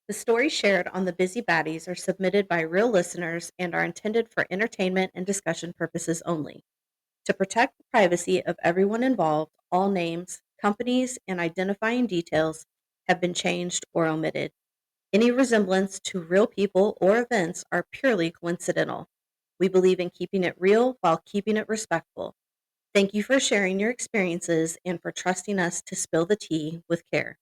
The stories shared on the Busy Baddies are submitted by real listeners and are intended for entertainment and discussion purposes only. To protect the privacy of everyone involved, all names, companies, and identifying details have been changed or omitted. Any resemblance to real people or events are purely coincidental. We believe in keeping it real while keeping it respectful. Thank you for sharing your experiences and for trusting us to spill the tea with care.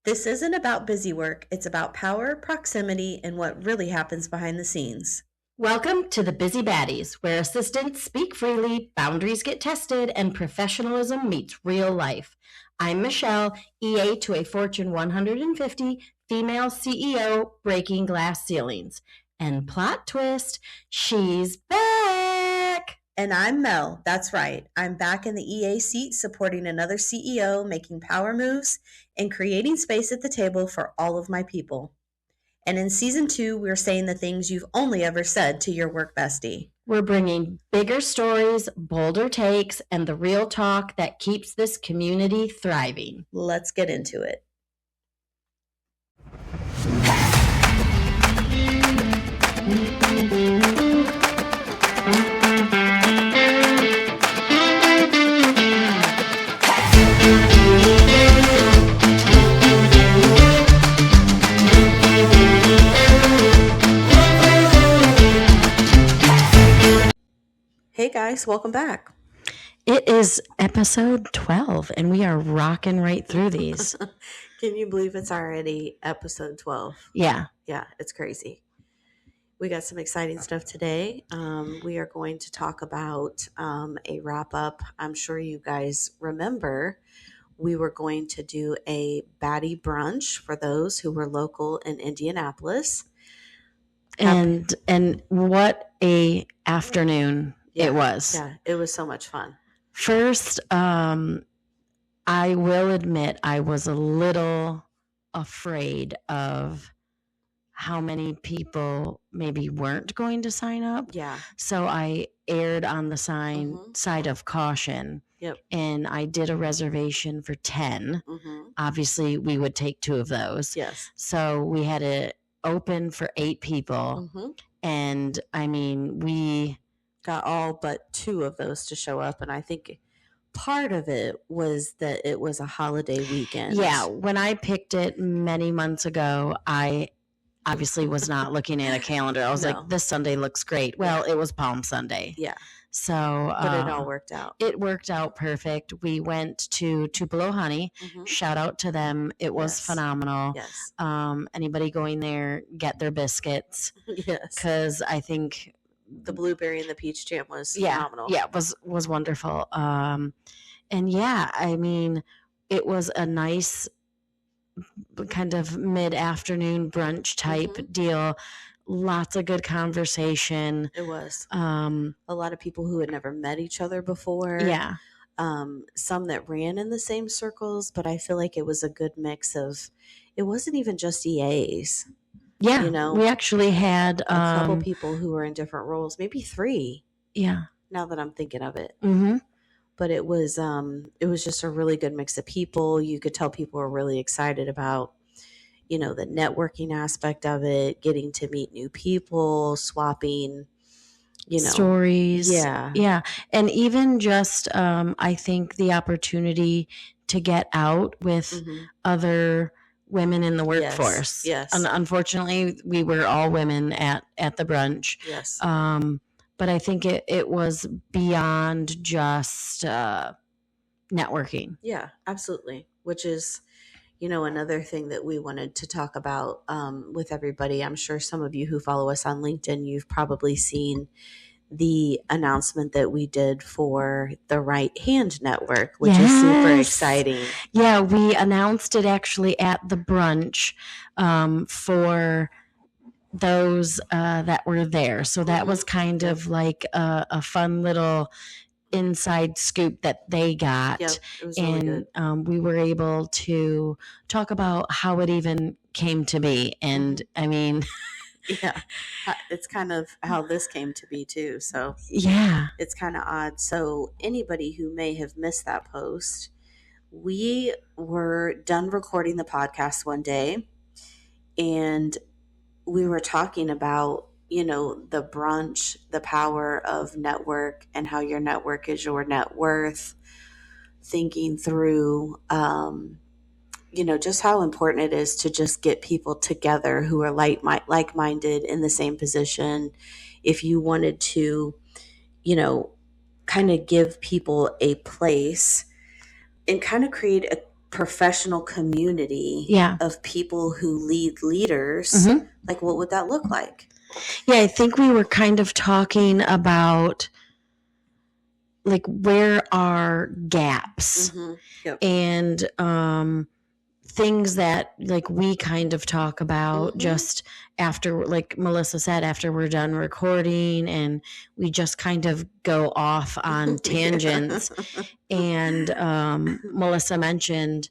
This isn't about busy work, it's about power, proximity, and what really happens behind the scenes. Welcome to the Busy Baddies, where assistants speak freely, boundaries get tested, and professionalism meets real life. I'm Michelle, EA to a Fortune 150 female CEO breaking glass ceilings. And plot twist, she's back! And I'm Mel. That's right. I'm back in the EA seat supporting another CEO, making power moves and creating space at the table for all of my people. And in season 2, we're saying the things you've only ever said to your work bestie. We're bringing bigger stories, bolder takes, and the real talk that keeps this community thriving. Let's get into it. Hey guys, welcome back. It is episode 12, and we are rocking right through these. Can you believe it's already episode 12? Yeah. Yeah, it's crazy. We got some exciting stuff today. We are going to talk about a wrap up. I'm sure you guys remember we were going to do a Baddie brunch for those who were local in Indianapolis. And what a afternoon it was. Yeah, it was so much fun. First, I will admit I was a little afraid of how many people maybe weren't going to sign up. Yeah. So I erred on the side of caution. Yep. And I did a reservation for 10. Obviously, we would take 2 of those. Yes. So we had it open for 8 people. And I mean, we got all but 2 of those to show up. And I think part of it was that it was a holiday weekend. Yeah. When I picked it many months ago, I obviously was not looking at a calendar. I was like, this Sunday looks great. Well, it was Palm Sunday. Yeah. So, but it all worked out. It worked out perfect. We went to Tupelo Honey. Shout out to them. It was phenomenal. Yes. Anybody going there, get their biscuits. Yes. Because I think the blueberry and the peach jam was phenomenal. Yeah, was wonderful. And yeah, I mean, it was a nice kind of mid-afternoon brunch type deal. Lots of good conversation. It was. A lot of people who had never met each other before. Yeah. Some that ran in the same circles, but I feel like it was a good mix of, it wasn't even just EAs. Yeah. You know, we actually had a couple people who were in different roles, maybe 3. Yeah. Now that I'm thinking of it. But it was just a really good mix of people. You could tell people were really excited about, you know, the networking aspect of it, getting to meet new people, swapping, you know, stories. Yeah. Yeah. And even just, I think the opportunity to get out with other women in the workforce. Yes. Unfortunately, we were all women at the brunch. Yes. But I think it was beyond just networking. Yeah, absolutely. Which is, you know, another thing that we wanted to talk about with everybody. I'm sure some of you who follow us on LinkedIn, you've probably seen the announcement that we did for the Right Hand Network, which is super exciting. Yeah, we announced it actually at the brunch for those that were there. So that was kind of like a fun little inside scoop that they got. Yep, it was really good. We were able to talk about how it even came to be. And I mean, yeah, it's kind of how this came to be too. So yeah, it's kind of odd. So anybody who may have missed that post, we were done recording the podcast one day, and we were talking about, the brunch, the power of network, and how your network is your net worth, thinking through, just how important it is to just get people together who are like-minded in the same position. If you wanted to, you know, kind of give people a place and kind of create a professional community Yeah. of people who lead leaders, Mhm. like what would that look like? Yeah, I think we were kind of talking about like where are gaps Yep. and things that like we kind of talk about Mhm. just after, like Melissa said, after we're done recording, and we just kind of go off on tangents. And Melissa mentioned,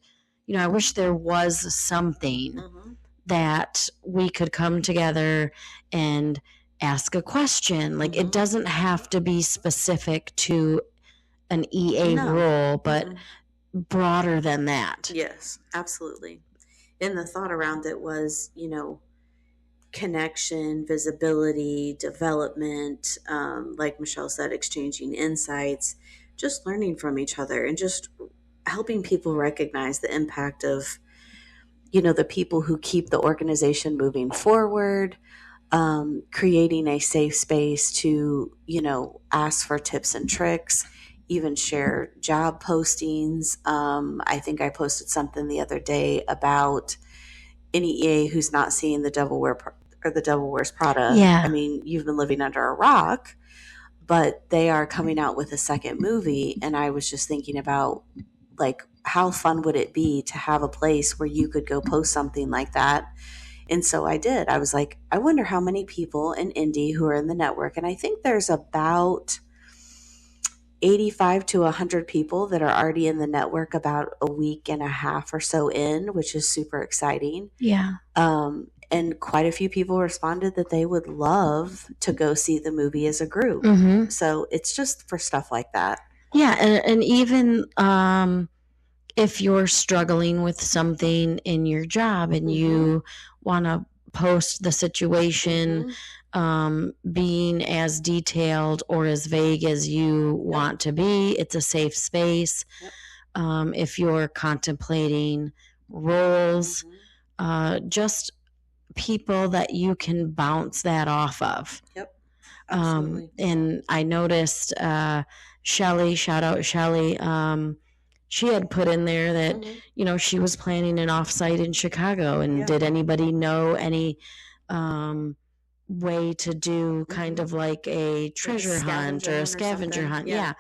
I wish there was something Mhm. that we could come together and ask a question. Like it doesn't have to be specific to an EA No. role, but broader than that. Yes, absolutely. And the thought around it was, connection, visibility, development, like Michelle said, exchanging insights, just learning from each other, and just helping people recognize the impact of, the people who keep the organization moving forward, creating a safe space to, ask for tips and tricks, even share job postings. I think I posted something the other day about any EA who's not seeing the Devil Wears Prada. Yeah. I mean, you've been living under a rock, but they are coming out with a second movie, and I was just thinking about, like, how fun would it be to have a place where you could go post something like that. And so I did. I was like, I wonder how many people in indie who are in the network, and I think there's about 85 to 100 people that are already in the network about a week and a half or so in, which is super exciting. Yeah. And quite a few people responded that they would love to go see the movie as a group. So it's just for stuff like that. Yeah, and even if you're struggling with something in your job and you want to post the situation being as detailed or as vague as you want to be, it's a safe space. If you're contemplating roles, just people that you can bounce that off of. Absolutely. And I noticed Shelly, shout out Shelly, she had put in there that, she was planning an offsite in Chicago. And did anybody know any way to do kind of like a treasure hunt or a scavenger hunt? Yeah.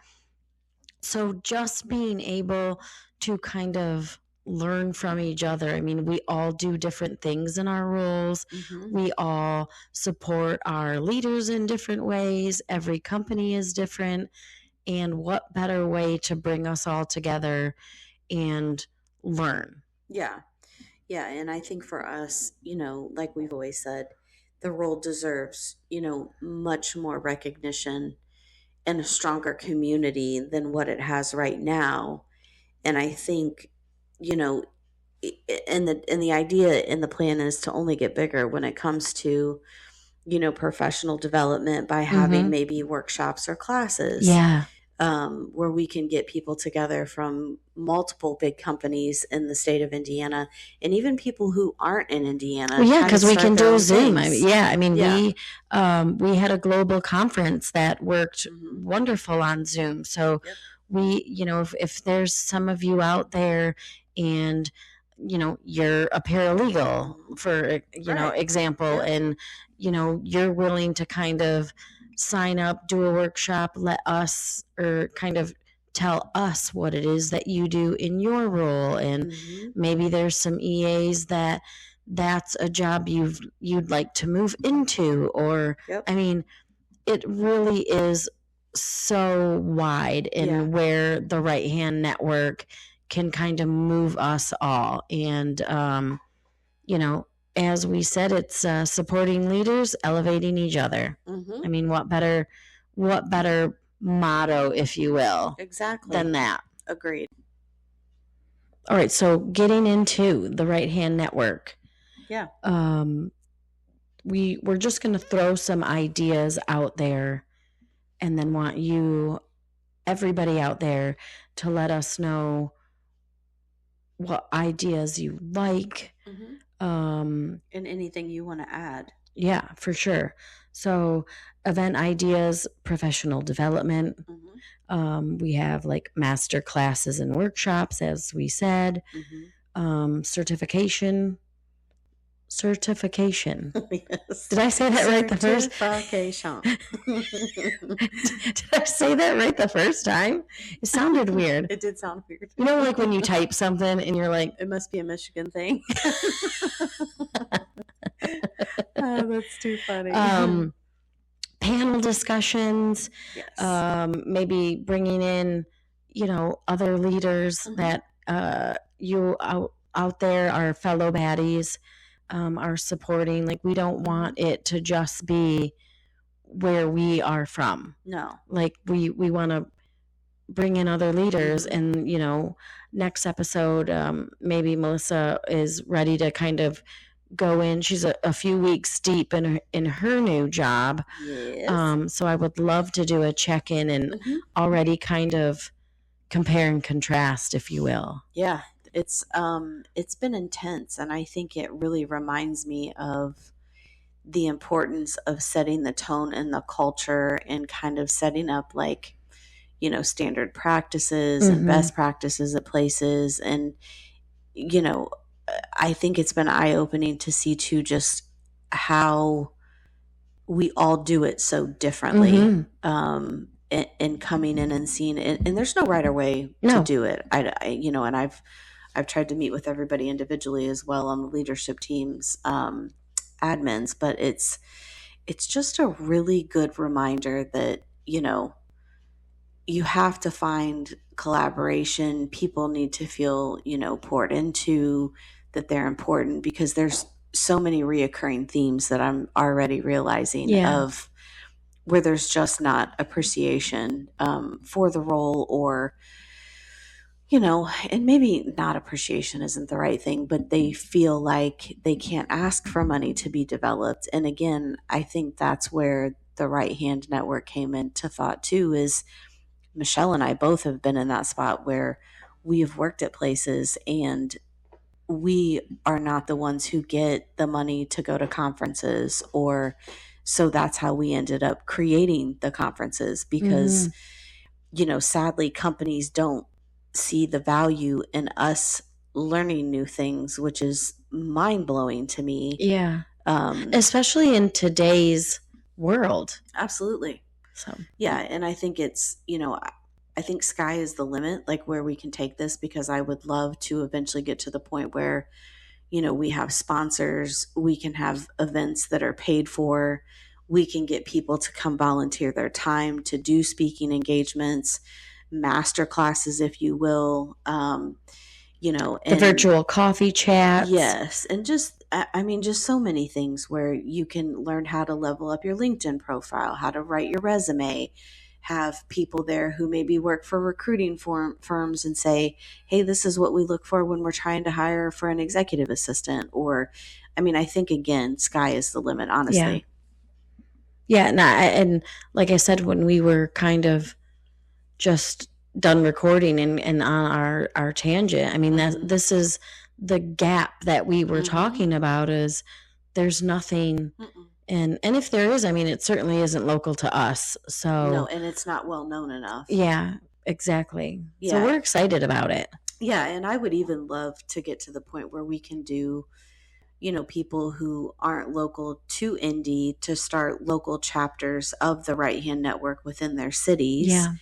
So just being able to kind of learn from each other. I mean, we all do different things in our roles. We all support our leaders in different ways. Every company is different. And what better way to bring us all together and learn? Yeah. Yeah. And I think for us, like we've always said, the role deserves, much more recognition and a stronger community than what it has right now. And I think, and the idea and the plan is to only get bigger when it comes to, professional development by having maybe workshops or classes. Yeah. Where we can get people together from multiple big companies in the state of Indiana, and even people who aren't in Indiana. Well, yeah, because we can do Zoom. Things. We had a global conference that worked wonderful on Zoom. So we, if there's some of you out there and you're a paralegal for example, and you're willing to kind of sign up, do a workshop, let us, or kind of tell us what it is that you do in your role. And maybe there's some EAs that's a job you'd like to move into, or I mean, it really is so wide in where the Right Hand Network can kind of move us all. And as we said, it's supporting leaders, elevating each other. I mean, what better motto, if you will, exactly than that? Agreed. All right, so getting into the Right Hand Network. Yeah. We're just going to throw some ideas out there and then want you, everybody out there, to let us know what ideas you like. And anything you want to add. Yeah, for sure. So event ideas, professional development. We have like master classes and workshops, as we said. Certification. Yes. Did I say that right the first? Certification. Did I say that right the first time? It sounded weird. It did sound weird. You know, like when you type something and you're like, it must be a Michigan thing. Oh, that's too funny. Panel discussions. Yes. Maybe bringing in, other leaders that you out there, our fellow baddies, are supporting. Like, we don't want it to just be where we are from. No. Like, we want to bring in other leaders. And, next episode, maybe Melissa is ready to kind of go in. She's a few weeks deep in her new job. Yes. So I would love to do a check-in and already kind of compare and contrast, if you will. Yeah, it's been intense, and I think it really reminds me of the importance of setting the tone and the culture and kind of setting up like, standard practices and best practices at places. And, I think it's been eye-opening to see too just how we all do it so differently. And coming in and seeing it, and there's no right or way to do it. And I've tried to meet with everybody individually as well on the leadership teams, admins, but it's just a really good reminder that, you have to find collaboration. People need to feel, poured into, that they're important, because there's so many reoccurring themes that I'm already realizing of where there's just not appreciation for the role, or, and maybe not appreciation isn't the right thing, but they feel like they can't ask for money to be developed. And again, I think that's where the Right Hand Network came into thought too, is Michelle and I both have been in that spot where we have worked at places and we are not the ones who get the money to go to conferences, or so that's how we ended up creating the conferences, because sadly companies don't see the value in us learning new things, which is mind-blowing to me. Especially in today's world. Absolutely. So yeah, and I think it's, I think sky is the limit, like where we can take this, because I would love to eventually get to the point where, we have sponsors, we can have events that are paid for, we can get people to come volunteer their time to do speaking engagements, master classes, if you will, and the virtual coffee chats. Yes. And just so many things where you can learn how to level up your LinkedIn profile, how to write your resume, have people there who maybe work for recruiting firms and say, hey, this is what we look for when we're trying to hire for an executive assistant. Or, I think, again, sky is the limit, honestly. Yeah. And like I said, when we were kind of just done recording and on our tangent, this is the gap that we were talking about, is there's nothing. And if there is, it certainly isn't local to us. So no, and it's not well known enough. Yeah, exactly. Yeah. So we're excited about it. Yeah, and I would even love to get to the point where we can do, people who aren't local to Indy to start local chapters of the Right Hand Network within their cities. Yeah.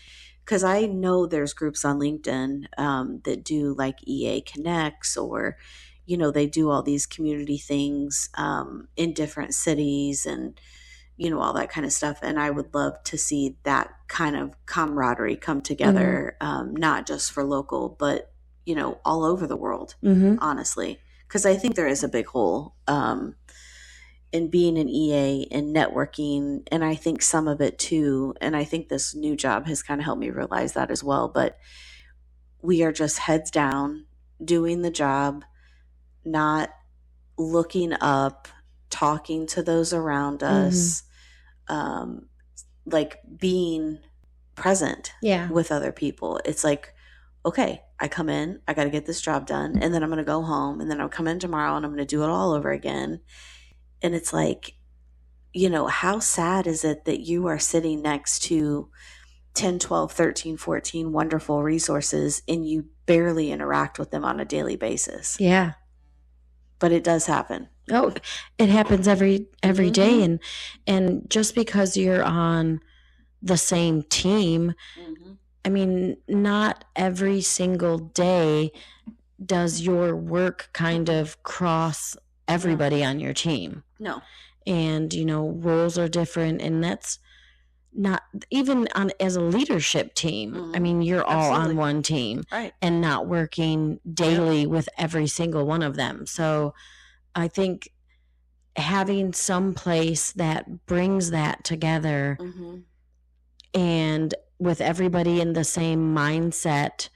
Because I know there's groups on LinkedIn that do like EA Connects, or they do all these community things in different cities, and, all that kind of stuff. And I would love to see that kind of camaraderie come together, not just for local, but, all over the world, honestly. Because I think there is a big hole in being an EA and networking. And I think some of it too, and I think this new job has kind of helped me realize that as well, but we are just heads down, doing the job, not looking up, talking to those around us, like being present Yeah. with other people. It's like, okay, I come in, I got to get this job done, and then I'm going to go home, and then I'll come in tomorrow and I'm going to do it all over again. And it's like, how sad is it that you are sitting next to 10, 12, 13, 14 wonderful resources and you barely interact with them on a daily basis? Yeah. But it does happen. Oh, it happens every day. And just because you're on the same team, I mean, not every single day does your work kind of cross everybody on your team. No. And, roles are different, and that's not even as a leadership team. I mean, you're all on one team, right, and not working daily with every single one of them. So I think having some place that brings that together, and with everybody in the same mindset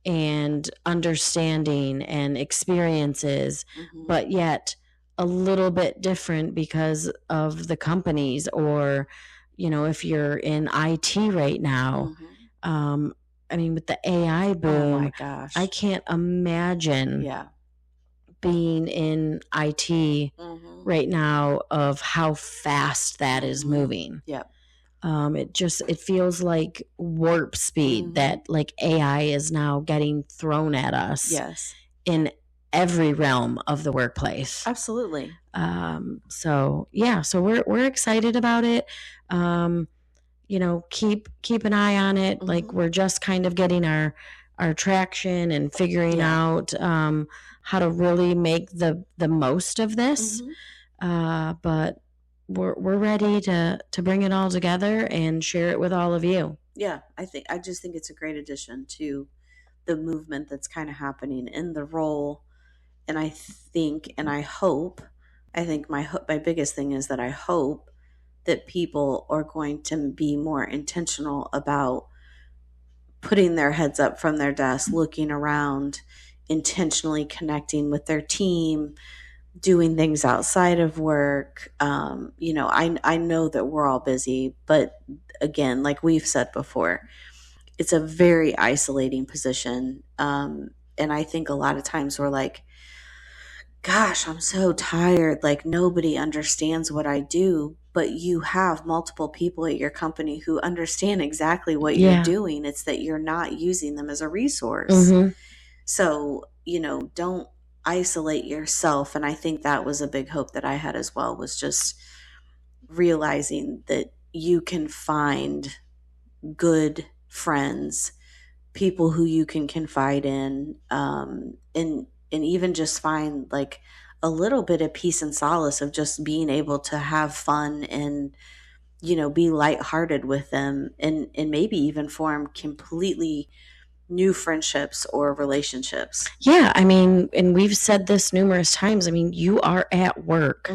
and understanding and experiences, but yet a little bit different because of the companies, or if you're in IT right now, I mean, with the AI boom, oh my gosh, I can't imagine being in IT right now, of how fast that is moving. Yep. It feels like warp speed that like AI is now getting thrown at us. Yes. In every realm of the workplace. Absolutely. So we're excited about it. Keep an eye on it. Like, we're just kind of getting our traction and figuring out how to really make the most of this. But we're ready to bring it all together and share it with all of you. Yeah, I just think it's a great addition to the movement that's kind of happening in the role. And I think, and I hope, my biggest thing is that I hope that people are going to be more intentional about putting their heads up from their desk, looking around, intentionally connecting with their team, doing things outside of work. I know that we're all busy, but again, like we've said before, it's a very isolating position. And I think a lot of times we're like, gosh, I'm so tired. Like, nobody understands what I do. But you have multiple people at your company who understand exactly what you're doing. It's that you're not using them as a resource. So, don't isolate yourself. And I think that was a big hope that I had as well, was just realizing that you can find good friends, people who you can confide in, and even just find like a little bit of peace and solace of just being able to have fun and be lighthearted with them, and maybe even form completely new friendships or relationships. Yeah, I mean, and we've said this numerous times. I mean, you are at work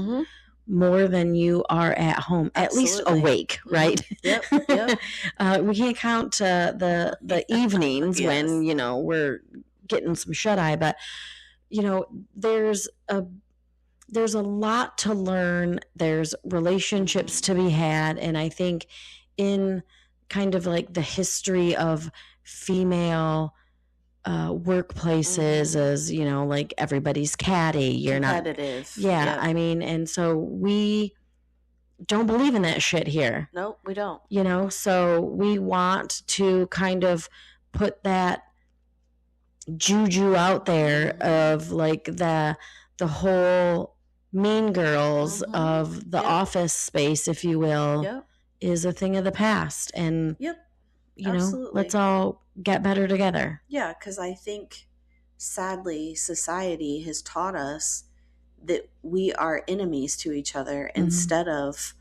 more than you are at home, at least awake, right? Yep. We can't count the evenings when we're getting some shut eye, but there's a lot to learn. There's relationships to be had, and I think in kind of like the history of female workplaces, as like everybody's catty, you're competitive. Yep. I mean, and so we don't believe in that shit here. No, we don't. So we want to kind of put that juju out there of like the whole Mean Girls of the office space, if you will, is a thing of the past. And let's all get better together. Yeah, because I think sadly society has taught us that we are enemies to each other instead of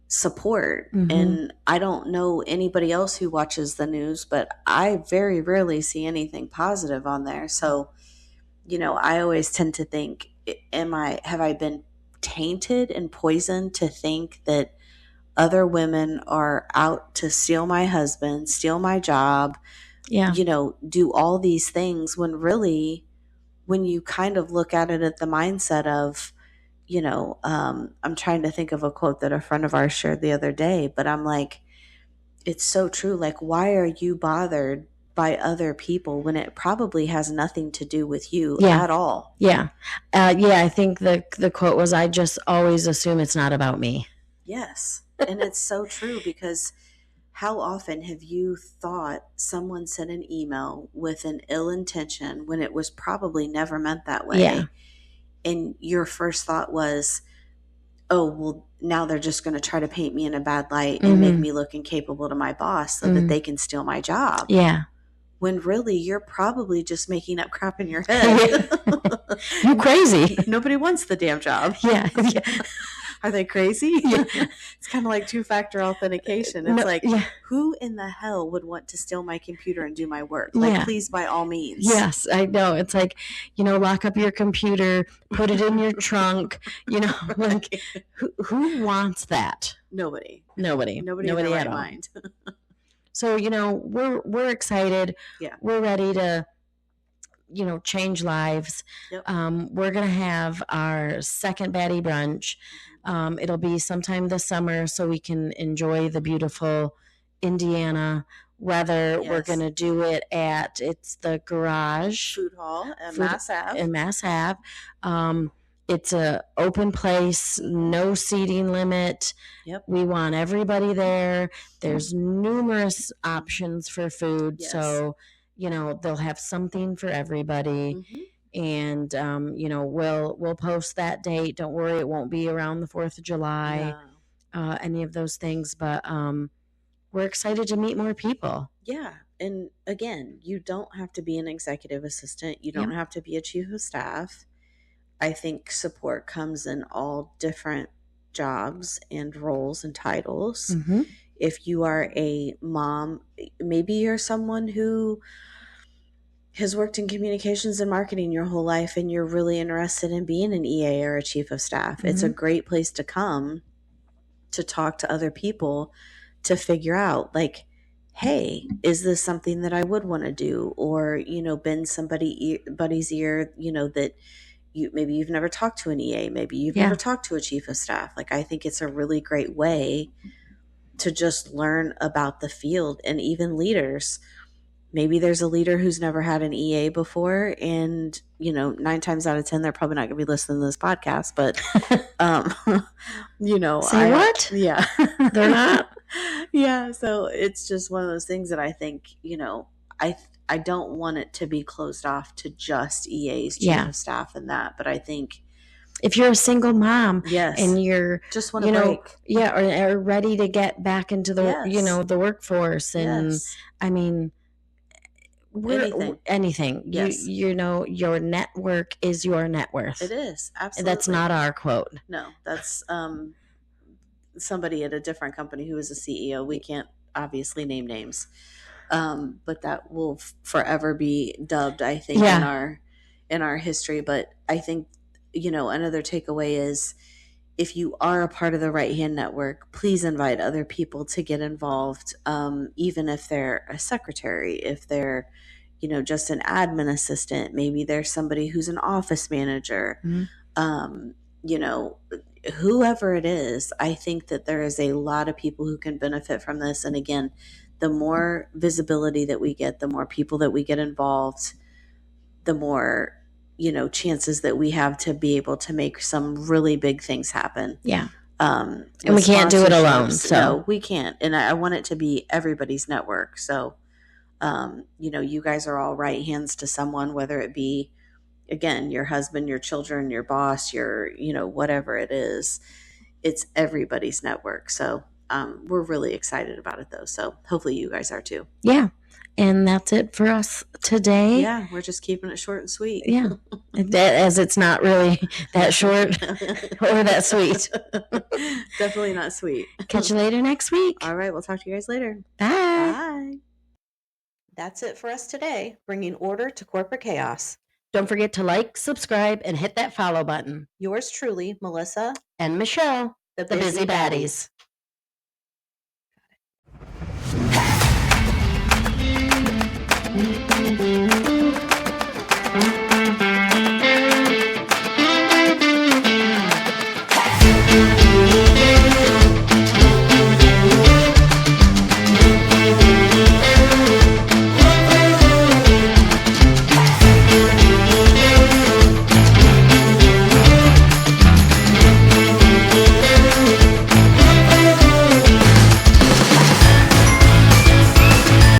support. And I don't know anybody else who watches the news, but I very rarely see anything positive on there. So, I always tend to think, have I been tainted and poisoned to think that other women are out to steal my husband, steal my job, do all these things, when really when you kind of look at it at the mindset of, I'm trying to think of a quote that a friend of ours shared the other day, but I'm like, it's so true. Like, why are you bothered by other people when it probably has nothing to do with you at all? Yeah. I think the quote was, I just always assume it's not about me. Yes. And it's so true, because how often have you thought someone sent an email with an ill intention when it was probably never meant that way? Yeah. And your first thought was, oh, well, now they're just going to try to paint me in a bad light and make me look incapable to my boss so that they can steal my job. Yeah. When really you're probably just making up crap in your head. You crazy. Nobody wants the damn job. Yeah. Are they crazy? Yeah. It's kind of like two-factor authentication. It's who in the hell would want to steal my computer and do my work? Like, please, by all means. Yes, I know. It's like, lock up your computer, put it in your trunk, like, who wants that? Nobody in their right mind. So, we're excited. Yeah. We're ready to, change lives. Yep. We're going to have our second Baddie Brunch. It'll be sometime this summer so we can enjoy the beautiful Indiana weather. Yes. We're going to do it it's the Garage Food Hall in Mass Ave. It's a open place, no seating limit. Yep. We want everybody there. There's numerous options for food. Yes. So, they'll have something for everybody. Mm-hmm. And, we'll post that date. Don't worry, it won't be around the 4th of July, any of those things. But we're excited to meet more people. Yeah. And again, you don't have to be an executive assistant. You don't have to be a chief of staff. I think support comes in all different jobs and roles and titles. Mm-hmm. If you are a mom, maybe you're someone who has worked in communications and marketing your whole life and you're really interested in being an EA or a chief of staff. Mm-hmm. It's a great place to come to talk to other people to figure out, like, hey, is this something that I would want to do? Or, bend somebody's ear, that maybe you've never talked to an EA, maybe you've never talked to a chief of staff. Like, I think it's a really great way to just learn about the field. And even leaders, maybe there's a leader who's never had an EA before, and 9 times out of 10 they're probably not going to be listening to this podcast, but say what? Yeah. They're not. Yeah, so it's just one of those things that I think, I don't want it to be closed off to just EAs, chief of staff, and that. But I think if you're a single mom, and you're just want to break, or ready to get back into the the workforce, and I mean, anything. Yes. Your network is your net worth. It is, absolutely. That's not our quote. No, that's somebody at a different company who is a CEO. We can't obviously name names. But that will forever be dubbed, I think, in our history. But I think, another takeaway is, if you are a part of the Right Hand Network, please invite other people to get involved, even if they're a secretary, if they're, just an admin assistant. Maybe there's somebody who's an office manager. Mm-hmm. Whoever it is, I think that there is a lot of people who can benefit from this. And again, the more visibility that we get, the more people that we get involved, the more, chances that we have to be able to make some really big things happen. Yeah. And we can't do it alone. So no, we can't. And I want it to be everybody's network. So, you guys are all right hands to someone, whether it be, again, your husband, your children, your boss, your, whatever it is, it's everybody's network. So, we're really excited about it, though. So hopefully you guys are too. Yeah. And that's it for us today. Yeah. We're just keeping it short and sweet. Yeah. As it's not really that short or that sweet. Definitely not sweet. Catch you later next week. All right. We'll talk to you guys later. Bye. Bye. That's it for us today, bringing order to corporate chaos. Don't forget to like, subscribe, and hit that follow button. Yours truly, Melissa and Michelle, the Biz-y Baddies. Got it.